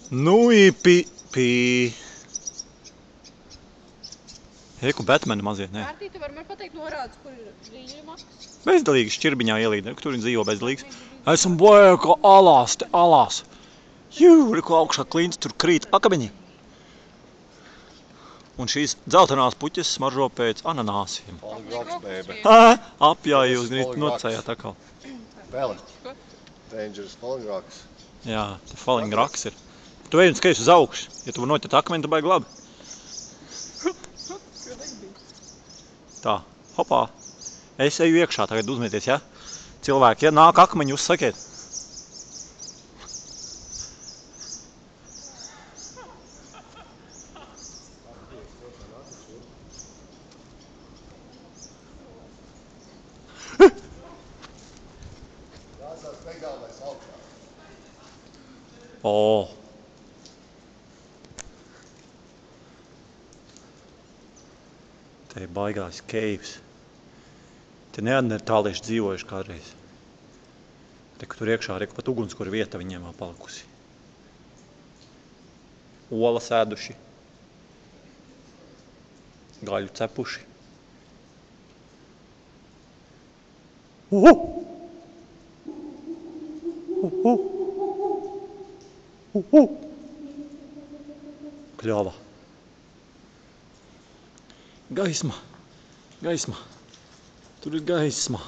Nu, pi. Eku Batmani mazie, nē. Kārtī, tu vari man pateikt norādes, kur ir rīļu makas? Bezdalīgi šķirbiņā ielīd, kur viņi dzīvo bezdalīgs. Esam bojā, kā alās, te alās. Jū, ko augšā klīns, tur krīt akabiņi. Un šīs dzeltenās puķes smaržo pēc ananāsiem. Falling rocks, baby. Apjā jūs grīt nocējāt atkal. Bella. Dangerous falling rocks. Jā, te falling rocks ir. Tu ej un skaties uz augšu. Ja tu noķert akmeni, tu baigi labi. Tā, hopā. Es eju iekšā, tagad uzmieties, ja? Cilvēki, ja nāk akmeņi, jūs sakiet. O. Te ir baigās caves. Te neandertālieši dzīvojuši kādreiz. Te, ka tur iekšā ir pat ugunskura vieta viņiem vēl palikusi. Olas ēduši. Gaļu cepuši. Kļava. Gaisma. Gaisma. Tur ir gaisma.